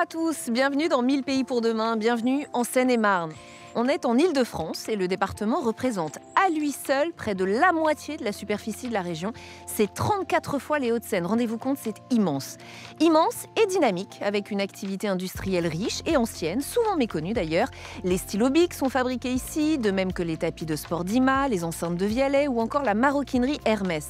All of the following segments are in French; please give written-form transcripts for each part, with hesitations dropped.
à tous, bienvenue dans 1000 pays pour demain, bienvenue en Seine-et-Marne. On est en Île-de-France et le département représente à lui seul près de la moitié de la superficie de la région. C'est 34 fois les Hauts-de-Seine. Rendez-vous compte, c'est immense. Immense et dynamique, avec une activité industrielle riche et ancienne, souvent méconnue d'ailleurs. Les stylos Bic sont fabriqués ici, de même que les tapis de sport Dima, les enceintes de Vialet ou encore la maroquinerie Hermès.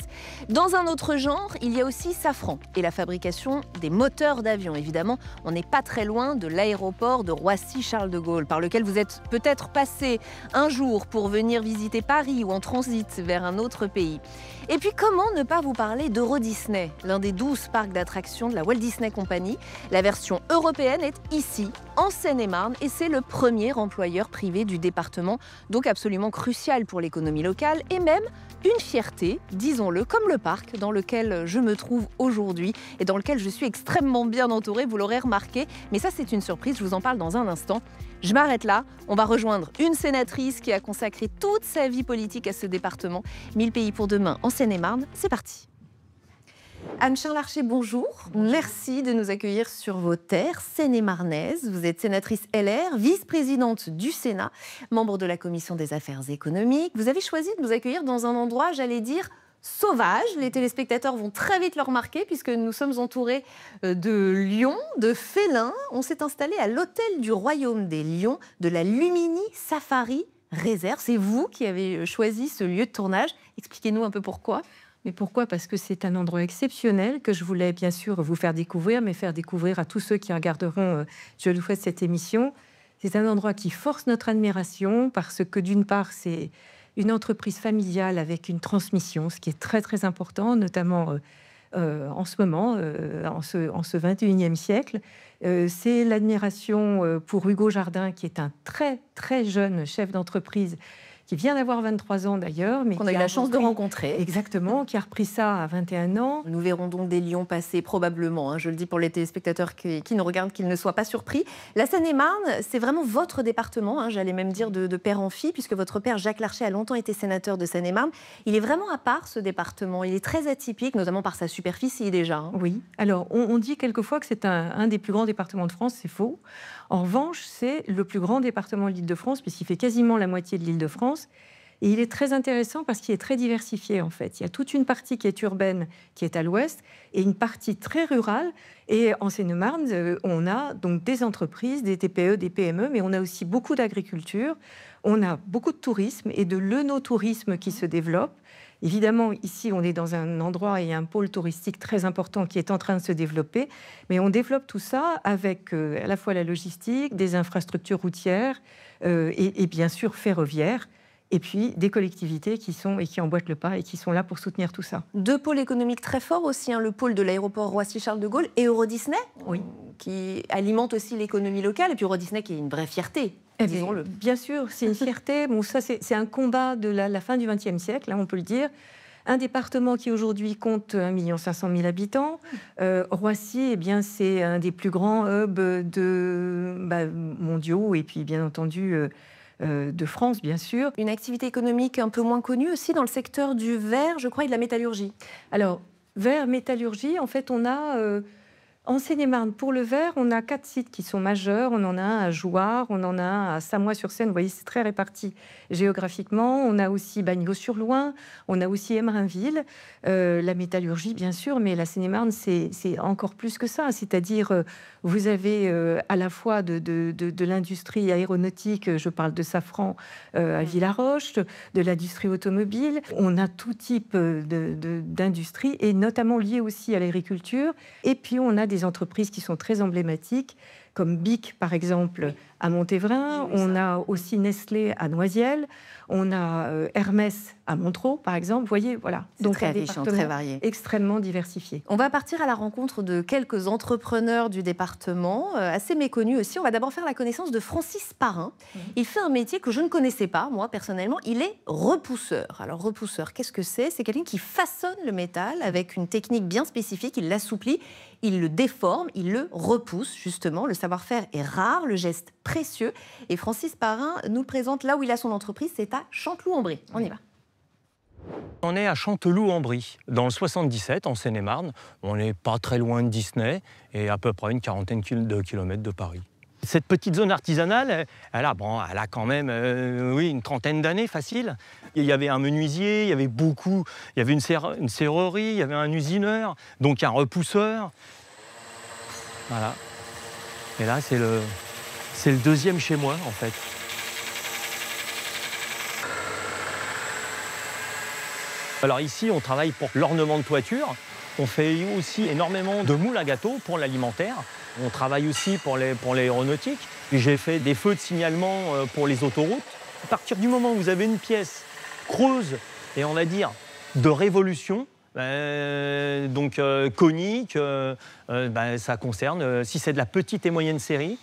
Dans un autre genre, il y a aussi Safran et la fabrication des moteurs d'avion. Évidemment, on n'est pas très loin de l'aéroport de Roissy-Charles de Gaulle, par lequel vous êtes peut-être passé un jour pour venir visiter Paris ou en transit vers un autre pays. Et puis comment ne pas vous parler d'Euro Disney, l'un des 12 parcs d'attractions de la Walt Disney Company. La version européenne est ici, en Seine-et-Marne, et c'est le premier employeur privé du département, donc absolument crucial pour l'économie locale et même une fierté, disons-le, comme le parc dans lequel je me trouve aujourd'hui et dans lequel je suis extrêmement bien entourée, vous l'aurez remarqué. Mais ça, c'est une surprise, je vous en parle dans un instant. Je m'arrête là, on va rejoindre une sénatrice qui a consacré toute sa vie politique à ce département. 1000 pays pour demain en Seine-et-Marne, c'est parti. Anne-Charles Larcher, bonjour. Merci de nous accueillir sur vos terres seine-et-marnaises. Vous êtes sénatrice LR, vice-présidente du Sénat, membre de la Commission des affaires économiques. Vous avez choisi de nous accueillir dans un endroit, j'allais dire, sauvage. Les téléspectateurs vont très vite le remarquer puisque nous sommes entourés de lions, de félins. On s'est installé à l'hôtel du Royaume des Lions de la Lumini Safari Réserve. C'est vous qui avez choisi ce lieu de tournage. Expliquez-nous un peu pourquoi. Mais pourquoi ? Parce que c'est un endroit exceptionnel que je voulais bien sûr vous faire découvrir, mais faire découvrir à tous ceux qui regarderont Je le souhaite cette émission. C'est un endroit qui force notre admiration parce que d'une part, c'est une entreprise familiale avec une transmission, ce qui est très très important, notamment en ce moment, en ce 21e siècle. C'est l'admiration pour Hugo Jardin, qui est un très très jeune chef d'entreprise, qui vient d'avoir 23 ans d'ailleurs. Mais qu'on a eu la chance de rencontrer. Exactement, qui a repris ça à 21 ans. Nous verrons donc des lions passer probablement, je le dis pour les téléspectateurs qui nous regardent, qu'ils ne soient pas surpris. La Seine-et-Marne, c'est vraiment votre département, j'allais même dire de père en fille, puisque votre père Jacques Larcher a longtemps été sénateur de Seine-et-Marne. Il est vraiment à part ce département, il est très atypique, notamment par sa superficie déjà. Oui, alors on dit quelquefois que c'est un des plus grands départements de France, c'est faux. En revanche, c'est le plus grand département de l'Île-de-France, puisqu'il fait quasiment la moitié de l'Île-de-France. Et il est très intéressant parce qu'il est très diversifié, en fait. Il y a toute une partie qui est urbaine, qui est à l'ouest, et une partie très rurale. Et en Seine-et-Marne, on a donc des entreprises, des TPE, des PME, mais on a aussi beaucoup d'agriculture. On a beaucoup de tourisme et de l'œnotourisme qui se développe. Évidemment, ici, on est dans un endroit et un pôle touristique très important qui est en train de se développer. Mais on développe tout ça avec à la fois la logistique, des infrastructures routières et bien sûr ferroviaires. Et puis des collectivités qui emboîtent le pas et qui sont là pour soutenir tout ça. Deux pôles économiques très forts aussi, le pôle de l'aéroport Roissy-Charles de Gaulle et Euro Disney, oui, qui alimente aussi l'économie locale, et puis Euro Disney qui est une vraie fierté. Disons-le. Bien sûr, c'est une fierté. Bon, ça, c'est un combat de la fin du XXe siècle, on peut le dire. Un département qui aujourd'hui compte 1 500 000 habitants. Roissy, eh bien, c'est un des plus grands hubs mondiaux, et puis bien entendu de France, bien sûr. Une activité économique un peu moins connue aussi dans le secteur du verre, je crois, et de la métallurgie. Alors, verre, métallurgie, en fait, on a... En Seine-et-Marne, pour le verre, on a 4 sites qui sont majeurs. On en a un à Jouarre, on en a un à Samois-sur-Seine. Vous voyez, c'est très réparti géographiquement. On a aussi Bagneaux-sur-Loing, on a aussi Emerinville. La métallurgie, bien sûr, mais la Seine-et-Marne, c'est encore plus que ça. C'est-à-dire, vous avez à la fois de l'industrie aéronautique, je parle de Safran à Villaroche, de l'industrie automobile. On a tout type d'industrie, et notamment lié aussi à l'agriculture. Et puis, on a des entreprises qui sont très emblématiques, comme Bic, par exemple, à Montévrain. On a aussi Nestlé à Noisiel. On a Hermès à Montereau, par exemple. Vous voyez, voilà. Donc, très riche, très varié. Extrêmement diversifié. On va partir à la rencontre de quelques entrepreneurs du département, assez méconnus aussi. On va d'abord faire la connaissance de Francis Parrain. Il fait un métier que je ne connaissais pas, moi, personnellement. Il est repousseur. Alors, repousseur, qu'est-ce que c'est ? C'est quelqu'un qui façonne le métal avec une technique bien spécifique. Il l'assouplit, il le déforme, il le repousse, justement. Le savoir-faire est rare, le geste précieux. Et Francis Parrain nous présente là où il a son entreprise, c'est à Chanteloup-en-Brie. On y va. On est à Chanteloup-en-Brie, dans le 77, en Seine-et-Marne. On n'est pas très loin de Disney et à peu près une quarantaine de kilomètres de Paris. Cette petite zone artisanale, elle a quand même oui, une trentaine d'années facile. Il y avait un menuisier, il y avait une serrerie, il y avait un usineur, donc un repousseur. Voilà. Et là, c'est le deuxième chez moi, en fait. Alors ici, on travaille pour l'ornement de toiture. On fait aussi énormément de moules à gâteaux pour l'alimentaire. On travaille aussi pour l'aéronautique. J'ai fait des feux de signalement pour les autoroutes. À partir du moment où vous avez une pièce creuse et on va dire de révolution, donc conique, ça concerne, si c'est de la petite et moyenne série,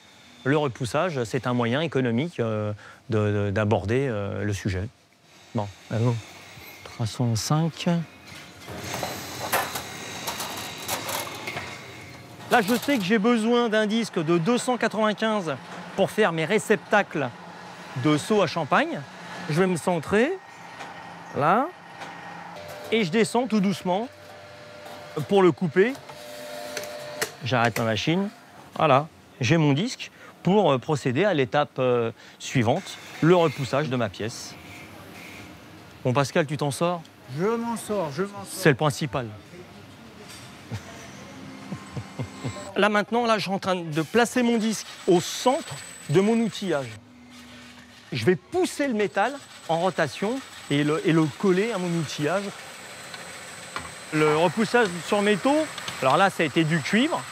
le repoussage, c'est un moyen économique d'aborder le sujet. Bon, allô. 305. Là, je sais que j'ai besoin d'un disque de 295 pour faire mes réceptacles de seau à champagne. Je vais me centrer, là, et je descends tout doucement pour le couper. J'arrête la machine. Voilà, j'ai mon disque pour procéder à l'étape suivante, le repoussage de ma pièce. Bon, Pascal, tu t'en sors? Je m'en sors, je m'en sors. C'est le principal. Là, maintenant, je suis en train de placer mon disque au centre de mon outillage. Je vais pousser le métal en rotation et le coller à mon outillage. Le repoussage sur métaux, alors là, ça a été du cuivre.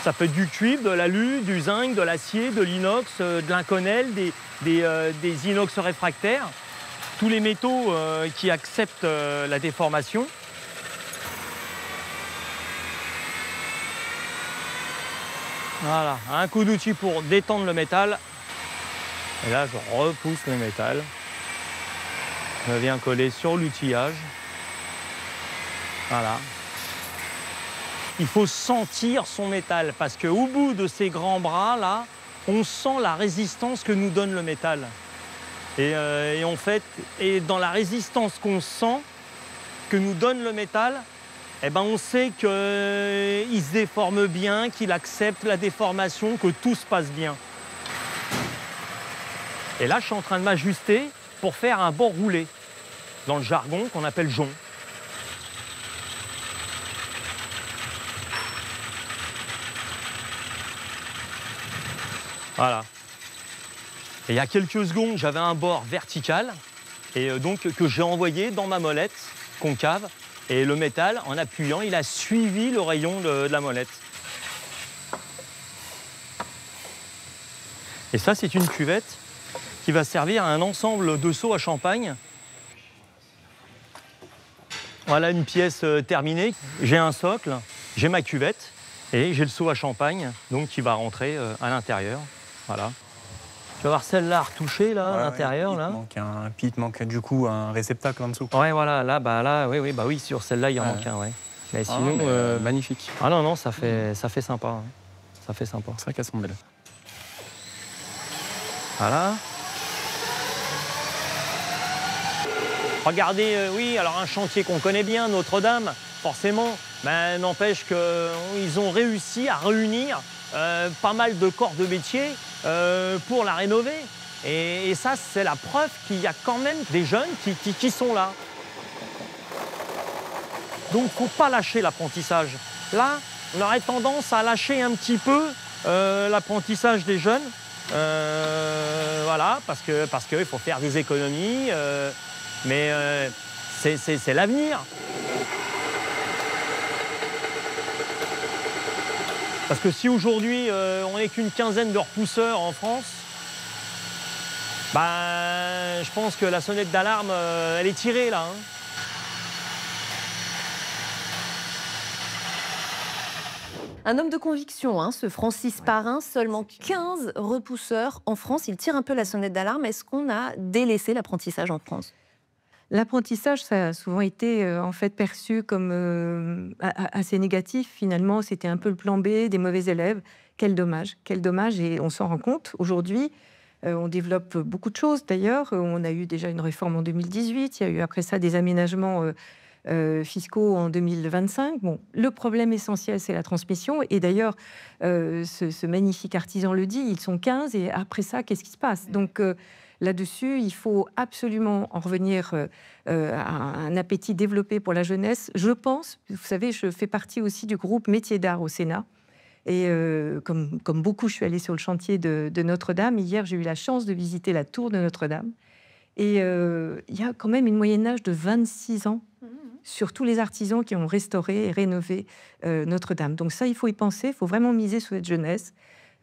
Ça peut être du cuivre, de l'alu, du zinc, de l'acier, de l'inox, de l'inconel, des inox réfractaires. Tous les métaux qui acceptent la déformation. Voilà, un coup d'outil pour détendre le métal. Et là, je repousse le métal. Je viens coller sur l'outillage. Voilà. Il faut sentir son métal parce qu'au bout de ces grands bras, là, on sent la résistance que nous donne le métal. Et en fait, dans la résistance qu'on sent, que nous donne le métal, eh ben on sait qu'il se déforme bien, qu'il accepte la déformation, que tout se passe bien. Et là, je suis en train de m'ajuster pour faire un bord roulé, dans le jargon qu'on appelle jonc. Voilà. Et il y a quelques secondes, j'avais un bord vertical, et donc que j'ai envoyé dans ma molette concave. Et le métal, en appuyant, il a suivi le rayon de la molette. Et ça, c'est une cuvette qui va servir à un ensemble de seaux à champagne. Voilà une pièce terminée. J'ai un socle, j'ai ma cuvette et j'ai le seau à champagne donc qui va rentrer à l'intérieur. Voilà. Tu vas voir celle-là retouchée là, à l'intérieur. Là. Puis il te manque du coup un réceptacle en dessous. Ouais, voilà, là, oui, sur celle-là, il en manque un, ouais. Mais sinon, magnifique. Ah non, ça fait sympa. Hein. Ça fait sympa. C'est vrai qu'elles sont belles. Voilà. Regardez, oui, alors un chantier qu'on connaît bien, Notre-Dame, forcément, ben, n'empêche qu'ils ont réussi à réunir pas mal de corps de métier pour la rénover. Et ça, c'est la preuve qu'il y a quand même des jeunes qui sont là. Donc, il ne faut pas lâcher l'apprentissage. Là, on aurait tendance à lâcher un petit peu l'apprentissage des jeunes. Voilà, parce qu'il faut faire des économies. Mais c'est l'avenir. Parce que si aujourd'hui, on n'est qu'une quinzaine de repousseurs en France, ben, je pense que la sonnette d'alarme, elle est tirée là. Hein. Un homme de conviction, hein, ce Francis Parrain, seulement 15 repousseurs en France. Il tire un peu la sonnette d'alarme. Est-ce qu'on a délaissé l'apprentissage en France ? L'apprentissage, ça a souvent été en fait perçu comme assez négatif. Finalement, c'était un peu le plan B des mauvais élèves. Quel dommage, quel dommage. Et on s'en rend compte aujourd'hui. On développe beaucoup de choses d'ailleurs. On a eu déjà une réforme en 2018. Il y a eu après ça des aménagements fiscaux en 2025. Bon, le problème essentiel, c'est la transmission. Et d'ailleurs, ce magnifique artisan le dit, ils sont 15 et après ça, qu'est-ce qui se passe? Donc là-dessus, il faut absolument en revenir à un appétit développé pour la jeunesse. Je pense, vous savez, je fais partie aussi du groupe Métiers d'art au Sénat. Et comme beaucoup, je suis allée sur le chantier de Notre-Dame. Hier, j'ai eu la chance de visiter la tour de Notre-Dame. Et il y a quand même une moyenne d'âge de 26 ans sur tous les artisans qui ont restauré et rénové Notre-Dame. Donc ça, il faut y penser, il faut vraiment miser sur cette jeunesse,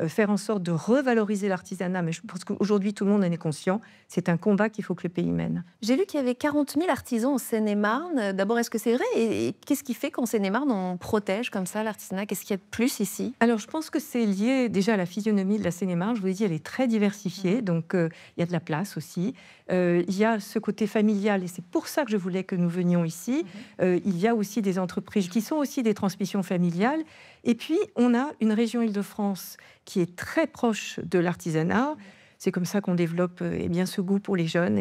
faire en sorte de revaloriser l'artisanat. Mais je pense qu'aujourd'hui, tout le monde en est conscient. C'est un combat qu'il faut que le pays mène. J'ai lu qu'il y avait 40 000 artisans en Seine-et-Marne. D'abord, est-ce que c'est vrai? Et qu'est-ce qui fait qu'en Seine-et-Marne, on protège comme ça l'artisanat? Qu'est-ce qu'il y a de plus ici? Alors, je pense que c'est lié déjà à la physionomie de la Seine-et-Marne. Je vous ai dit, elle est très diversifiée. Donc, il y a de la place aussi. Il y a ce côté familial. Et c'est pour ça que je voulais que nous venions ici. Il y a aussi des entreprises qui sont aussi des transmissions familiales. Et puis, on a une région Île-de-France qui est très proche de l'artisanat. C'est comme ça qu'on développe bien, ce goût pour les jeunes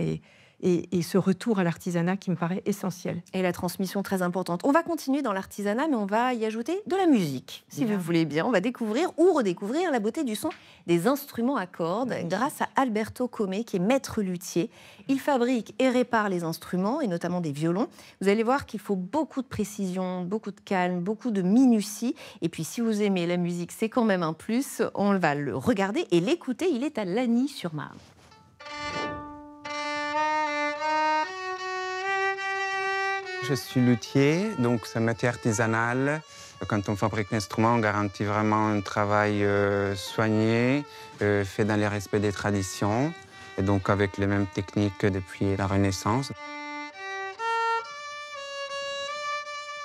et ce retour à l'artisanat qui me paraît essentiel. Et la transmission très importante. On va continuer dans l'artisanat, mais on va y ajouter de la musique, si vous voulez bien. On va découvrir ou redécouvrir la beauté du son des instruments à cordes grâce à Alberto Comé, qui est maître luthier. Il fabrique et répare les instruments, et notamment des violons. Vous allez voir qu'il faut beaucoup de précision, beaucoup de calme, beaucoup de minutie. Et puis, si vous aimez la musique, c'est quand même un plus. On va le regarder et l'écouter. Il est à Lagny-sur-Marne. Je suis luthier, donc c'est un métier artisanal. Quand on fabrique l'instrument, on garantit vraiment un travail soigné, fait dans le respect des traditions, et donc avec les mêmes techniques que depuis la Renaissance.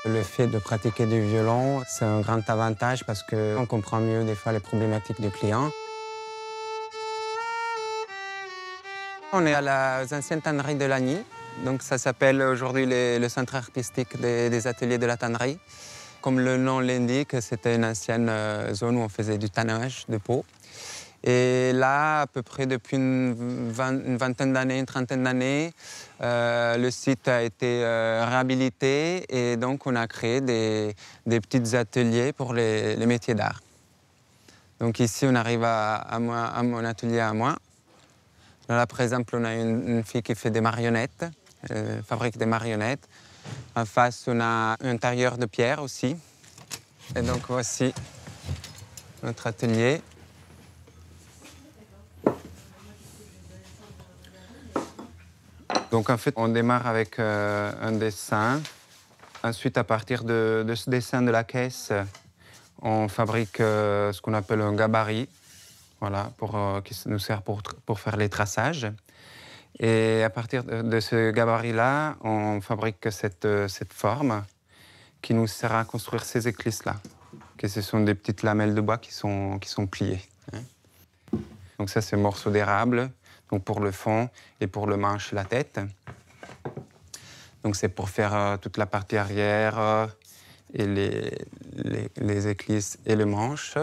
Le fait de pratiquer du violon, c'est un grand avantage parce qu'on comprend mieux des fois les problématiques du client. On est à la ancienne tannerie de Lagny. Donc ça s'appelle aujourd'hui le centre artistique des ateliers de la tannerie. Comme le nom l'indique, c'était une ancienne zone où on faisait du tannage de peau. Et là, à peu près depuis une vingtaine d'années, une trentaine d'années, le site a été réhabilité et donc on a créé des petits ateliers pour les métiers d'art. Donc ici, on arrive à mon atelier à moi. Là, par exemple, on a une fille qui fait des marionnettes. Fabrique des marionnettes. En face, on a un tailleur de pierre aussi. Et donc, voici notre atelier. Donc, en fait, on démarre avec un dessin. Ensuite, à partir de ce dessin de la caisse, on fabrique ce qu'on appelle un gabarit, voilà, qui nous sert pour faire les traçages. Et à partir de ce gabarit-là, on fabrique cette forme qui nous sert à construire ces éclisses-là. Ce sont des petites lamelles de bois qui sont pliées. Donc ça, c'est morceau d'érable, donc pour le fond et pour le manche, la tête. Donc c'est pour faire toute la partie arrière et les éclisses et le manche.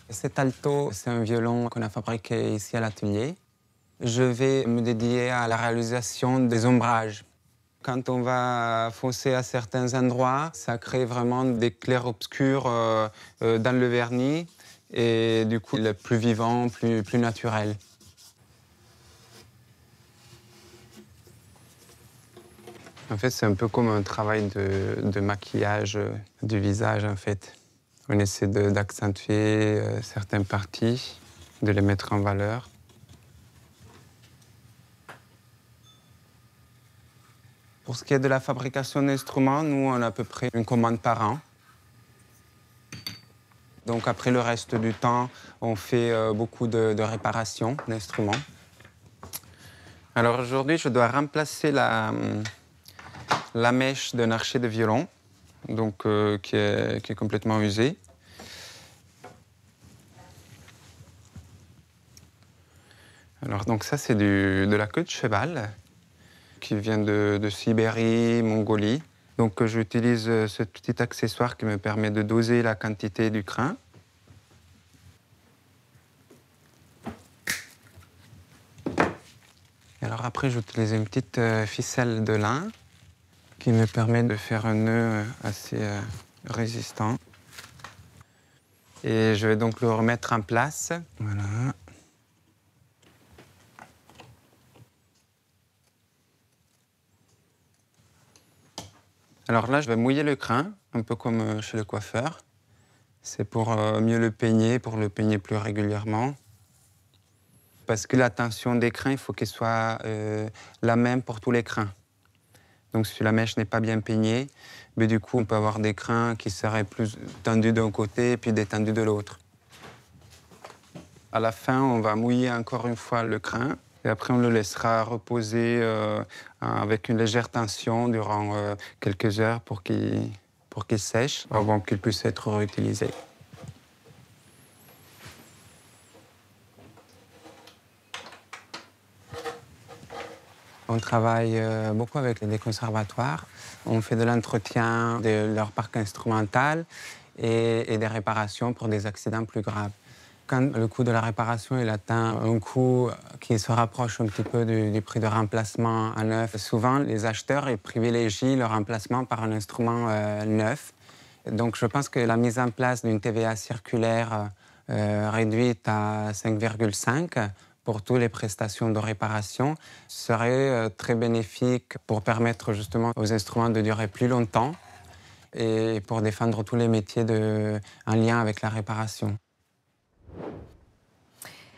Cet alto, c'est un violon qu'on a fabriqué ici à l'atelier. Je vais me dédier à la réalisation des ombrages. Quand on va foncer à certains endroits, ça crée vraiment des clairs-obscurs dans le vernis et du coup, il est plus vivant, plus naturel. En fait, c'est un peu comme un travail de maquillage du visage, en fait. On essaie d'accentuer certaines parties, de les mettre en valeur. Pour ce qui est de la fabrication d'instruments, nous, on a à peu près une commande par an. Donc après le reste du temps, on fait beaucoup de réparations d'instruments. Alors aujourd'hui, je dois remplacer la mèche d'un archet de violon, donc, qui est complètement usée. Alors donc ça, c'est de la queue de cheval, qui vient de Sibérie, Mongolie. Donc j'utilise ce petit accessoire qui me permet de doser la quantité du crin. Alors après, j'utilise une petite ficelle de lin qui me permet de faire un nœud assez résistant. Et je vais donc le remettre en place. Voilà. Alors là, je vais mouiller le crin, un peu comme chez le coiffeur. C'est pour mieux le peigner, pour le peigner plus régulièrement. Parce que la tension des crins, il faut qu'elle soit la même pour tous les crins. Donc si la mèche n'est pas bien peignée, mais du coup, on peut avoir des crins qui seraient plus tendus d'un côté et puis détendus de l'autre. À la fin, on va mouiller encore une fois le crin. Et après, on le laissera reposer avec une légère tension durant quelques heures pour qu'il sèche, avant qu'il puisse être réutilisé. On travaille beaucoup avec les conservatoires. On fait de l'entretien de leur parc instrumental et des réparations pour des accidents plus graves. Quand le coût de la réparation il atteint un coût qui se rapproche un petit peu du prix de remplacement à neuf, souvent les acheteurs ils privilégient le remplacement par un instrument neuf. Donc je pense que la mise en place d'une TVA circulaire réduite à 5,5 pour toutes les prestations de réparation serait très bénéfique pour permettre justement aux instruments de durer plus longtemps et pour défendre tous les métiers en lien avec la réparation.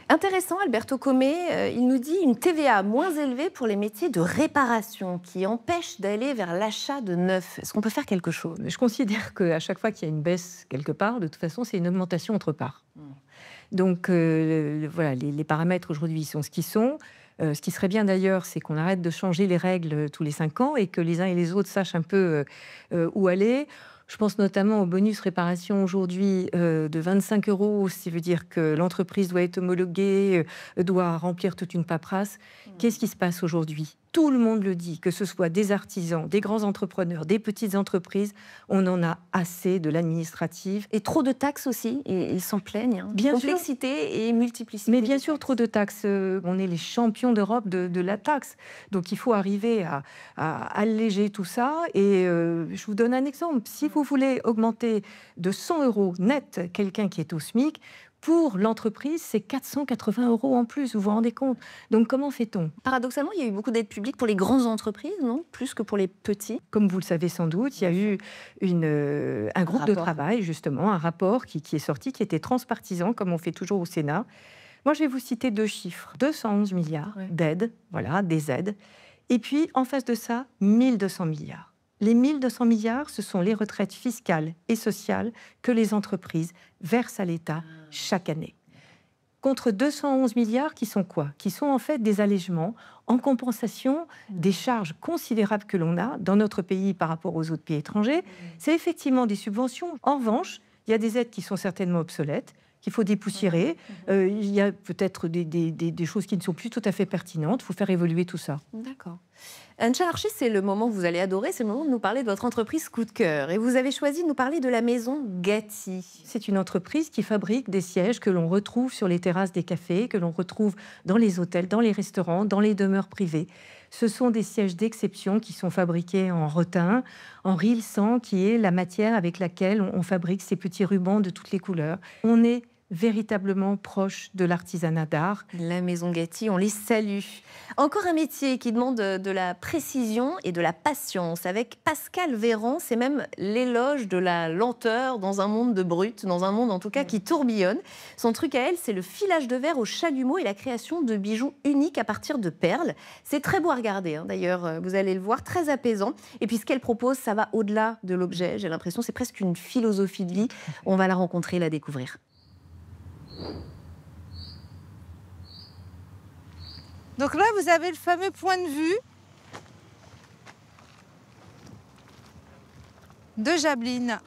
Intéressant, Alberto Comé, il nous dit une TVA moins élevée pour les métiers de réparation qui empêche d'aller vers l'achat de neuf. Est-ce qu'on peut faire quelque chose? Je considère qu'à chaque fois qu'il y a une baisse quelque part, de toute façon, c'est une augmentation autre part. Donc voilà, les paramètres aujourd'hui sont ce qu'ils sont. Ce qui serait bien d'ailleurs, c'est qu'on arrête de changer les règles tous les 5 ans et que les uns et les autres sachent un peu où aller. Je pense notamment au bonus réparation aujourd'hui de 25 €, ce qui veut dire que l'entreprise doit être homologuée, doit remplir toute une paperasse. Qu'est-ce qui se passe aujourd'hui? Tout le monde le dit, que ce soit des artisans, des grands entrepreneurs, des petites entreprises, on en a assez de l'administratif. Et trop de taxes aussi, et ils s'en plaignent. Hein. Bien Complexité sûr. et multiplicité. Mais bien sûr, trop de taxes. On est les champions d'Europe de la taxe. Donc il faut arriver à alléger tout ça. Et je vous donne un exemple. Si vous voulez augmenter de 100 € net quelqu'un qui est au SMIC, pour l'entreprise, c'est 480 € en plus, vous vous rendez compte? Donc comment fait-on? Paradoxalement, il y a eu beaucoup d'aides publiques pour les grandes entreprises, non? Plus que pour les petits. Comme vous le savez sans doute, il y a eu un groupe de travail, justement, un rapport qui est sorti, qui était transpartisan, comme on fait toujours au Sénat. Moi, je vais vous citer 2 chiffres. 211 milliards d'aides, voilà, des aides. Et puis, en face de ça, 1200 milliards. Les 1200 milliards, ce sont les retraites fiscales et sociales que les entreprises versent à l'État chaque année. Contre 211 milliards qui sont quoi? Qui sont en fait des allègements en compensation des charges considérables que l'on a dans notre pays par rapport aux autres pays étrangers. C'est effectivement des subventions. En revanche, il y a des aides qui sont certainement obsolètes, qu'il faut dépoussiérer. Il y a peut-être des choses qui ne sont plus tout à fait pertinentes. Il faut faire évoluer tout ça. D'accord. Anne-Charles Archi, c'est le moment que vous allez adorer, c'est le moment de nous parler de votre entreprise coup de cœur. Et vous avez choisi de nous parler de la maison Gatti. C'est une entreprise qui fabrique des sièges que l'on retrouve sur les terrasses des cafés, que l'on retrouve dans les hôtels, dans les restaurants, dans les demeures privées. Ce sont des sièges d'exception qui sont fabriqués en rotin, en rill 100, qui est la matière avec laquelle on fabrique ces petits rubans de toutes les couleurs. On est véritablement proche de l'artisanat d'art. La maison Gatti, on les salue. Encore un métier qui demande de la précision et de la patience. Avec Pascal Véran, c'est même l'éloge de la lenteur dans un monde de brut, dans un monde en tout cas qui tourbillonne. Son truc à elle, c'est le filage de verre au chalumeau et la création de bijoux uniques à partir de perles. C'est très beau à regarder, hein. D'ailleurs, vous allez le voir, très apaisant. Et puis ce qu'elle propose, ça va au-delà de l'objet. J'ai l'impression que c'est presque une philosophie de vie. On va la rencontrer, la découvrir. Donc là, vous avez le fameux point de vue de Jabeline.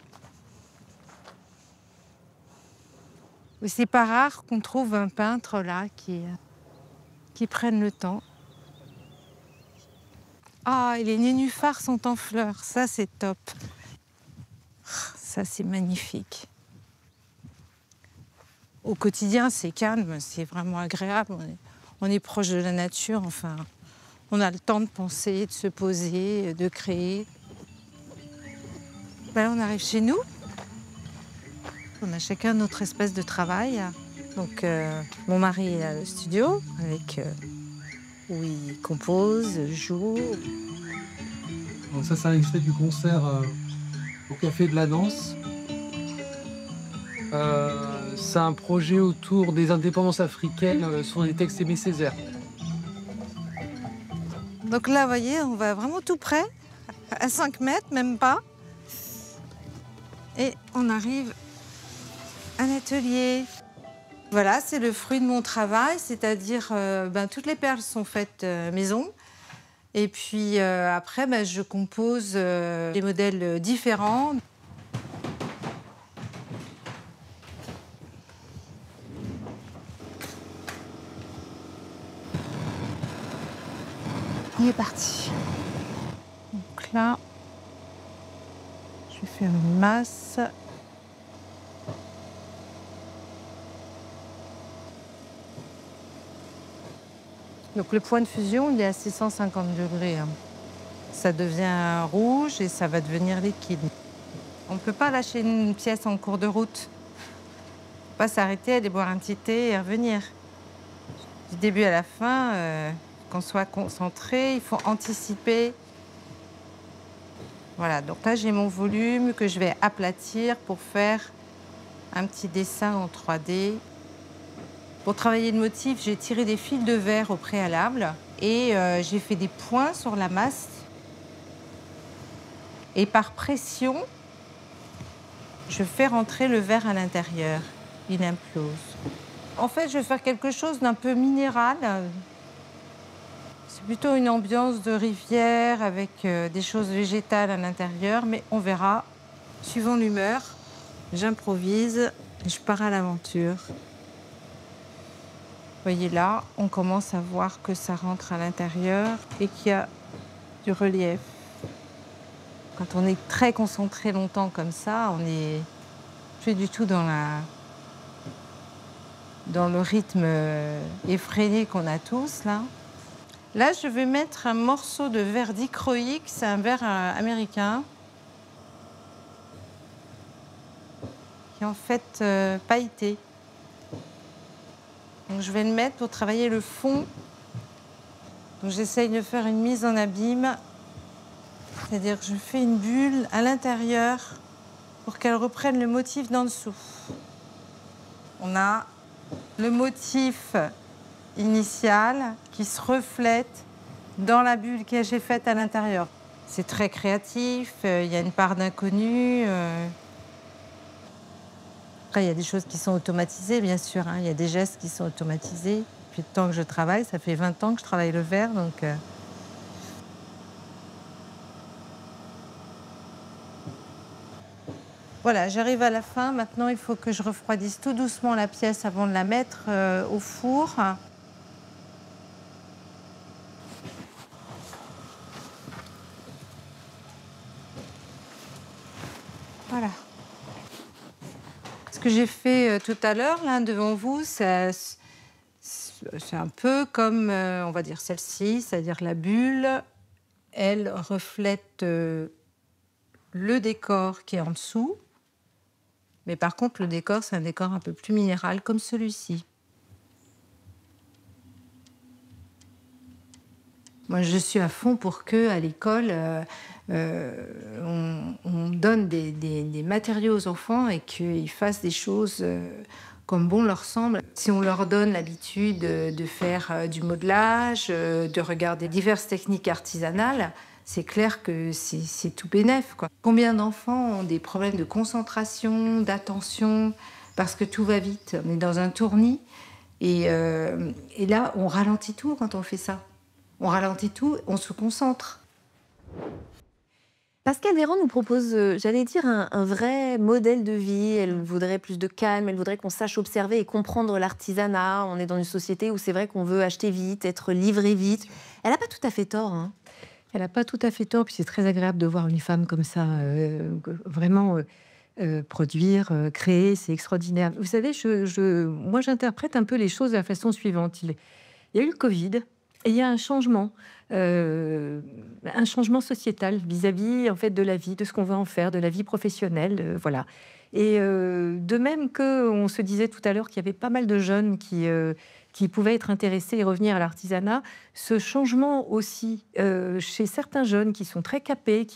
C'est pas rare qu'on trouve un peintre là qui prenne le temps. Ah, et les nénuphars sont en fleurs, ça c'est top. Ça c'est magnifique. Au quotidien, c'est calme, c'est vraiment agréable. On est proche de la nature, enfin, On a le temps de penser, de se poser, de créer. Ben, on arrive chez nous. On a chacun notre espace de travail. Donc, mon mari a le studio avec, où il compose, joue. Donc ça, c'est un extrait du concert au Café de la Danse. C'est un projet autour des indépendances africaines sur les textes Aimé Césaire. Donc là, vous voyez, on va vraiment tout près, à 5 mètres, même pas. Et on arrive à l'atelier. Voilà, c'est le fruit de mon travail, c'est-à-dire toutes les perles sont faites maison. Et puis après, je compose des modèles différents. On est parti. Donc là, je vais faire une masse. Donc le point de fusion, il est à 650 degrés. Ça devient rouge et ça va devenir liquide. On ne peut pas lâcher une pièce en cours de route. Il ne faut pas s'arrêter, aller boire un petit thé et revenir. Du début à la fin, qu'on soit concentré, il faut anticiper. Voilà, donc là j'ai mon volume que je vais aplatir pour faire un petit dessin en 3D. Pour travailler le motif, j'ai tiré des fils de verre au préalable et j'ai fait des points sur la masse. Et par pression, je fais rentrer le verre à l'intérieur. Il implose. En fait, je vais faire quelque chose d'un peu minéral. C'est plutôt une ambiance de rivière avec des choses végétales à l'intérieur, mais on verra. Suivant l'humeur, j'improvise et je pars à l'aventure. Vous voyez là, on commence à voir que ça rentre à l'intérieur et qu'il y a du relief. Quand on est très concentré longtemps comme ça, on n'est plus du tout dans le rythme effréné qu'on a tous là. Là, je vais mettre un morceau de verre dichroïque, c'est un verre américain, qui est en fait pailleté. Donc, je vais le mettre pour travailler le fond. Donc, j'essaye de faire une mise en abîme, c'est-à-dire que je fais une bulle à l'intérieur pour qu'elle reprenne le motif d'en dessous. On a le motif initial qui se reflète dans la bulle que j'ai faite à l'intérieur. C'est très créatif, il y a une part d'inconnu. Après, il y a des choses qui sont automatisées, bien sûr. Il y a des gestes qui sont automatisés. Depuis le temps que je travaille, ça fait 20 ans que je travaille le verre, donc... Voilà, j'arrive à la fin. Maintenant, il faut que je refroidisse tout doucement la pièce avant de la mettre au four. Voilà. Ce que j'ai fait tout à l'heure, là, devant vous, c'est un peu comme, on va dire, celle-ci, c'est-à-dire la bulle, elle reflète le décor qui est en dessous. Mais par contre, le décor, c'est un décor un peu plus minéral, comme celui-ci. Moi, je suis à fond pour que, à l'école, on donne des matériaux aux enfants et qu'ils fassent des choses comme bon leur semble. Si on leur donne l'habitude de faire du modelage, de regarder diverses techniques artisanales, c'est clair que c'est tout bénef, quoi. Combien d'enfants ont des problèmes de concentration, d'attention, parce que tout va vite. On est dans un tournis et là, on ralentit tout quand on fait ça. On ralentit tout, on se concentre. Pascale Véran nous propose, j'allais dire, un vrai modèle de vie. Elle voudrait plus de calme, elle voudrait qu'on sache observer et comprendre l'artisanat. On est dans une société où c'est vrai qu'on veut acheter vite, être livré vite. Elle n'a pas tout à fait tort, hein. Elle n'a pas tout à fait tort, puis c'est très agréable de voir une femme comme ça, vraiment produire, créer, c'est extraordinaire. Vous savez, moi j'interprète un peu les choses de la façon suivante. Il y a eu le Covid, Et il y a un changement sociétal vis-à-vis en fait, de la vie, de ce qu'on va en faire, de la vie professionnelle. Voilà. Et de même qu'on se disait tout à l'heure qu'il y avait pas mal de jeunes qui pouvaient être intéressés et revenir à l'artisanat, ce changement aussi chez certains jeunes qui sont très capés,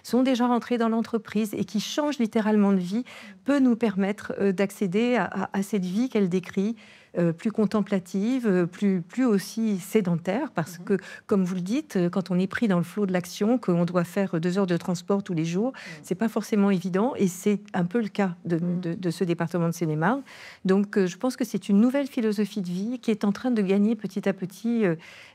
sont déjà rentrés dans l'entreprise et qui changent littéralement de vie, peut nous permettre d'accéder à cette vie qu'elle décrit, plus contemplative, plus aussi sédentaire, parce que, comme vous le dites, quand on est pris dans le flot de l'action, qu'on doit faire 2 heures de transport tous les jours, c'est pas forcément évident, et c'est un peu le cas de ce département de Seine-et-Marne. Donc, je pense que c'est une nouvelle philosophie de vie qui est en train de gagner petit à petit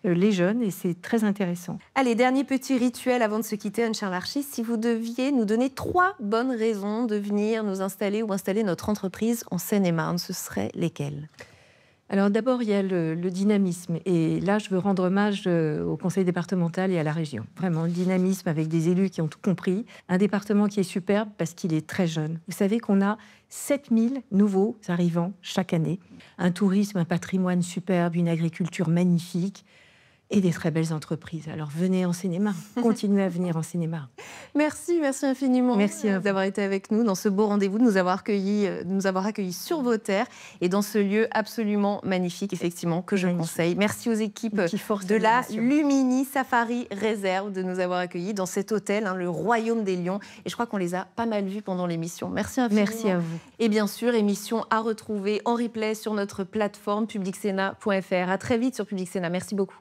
les jeunes, et c'est très intéressant. Allez, dernier petit rituel avant de se quitter, Anne-Charles Archis. Si vous deviez nous donner 3 bonnes raisons de venir nous installer ou installer notre entreprise en Seine-et-Marne, ce seraient lesquelles ? Alors d'abord, il y a le dynamisme. Et là, je veux rendre hommage au conseil départemental et à la région. Vraiment, le dynamisme avec des élus qui ont tout compris. Un département qui est superbe parce qu'il est très jeune. Vous savez qu'on a 7000 nouveaux arrivants chaque année. Un tourisme, un patrimoine superbe, une agriculture magnifique et des très belles entreprises. Alors venez en Seine-et-Marne, continuez à venir en Seine-et-Marne. Merci infiniment. Merci d'avoir été avec nous dans ce beau rendez-vous, de nous avoir accueillis sur vos terres et dans ce lieu absolument magnifique, effectivement, que je conseille. Merci aux équipes de la Lumini Safari Réserve de nous avoir accueillis dans cet hôtel, le Royaume des Lions. Et je crois qu'on les a pas mal vus pendant l'émission. Merci infiniment. Merci à vous. Et bien sûr, émission à retrouver en replay sur notre plateforme publicsena.fr. À très vite sur Public Sénat. Merci beaucoup.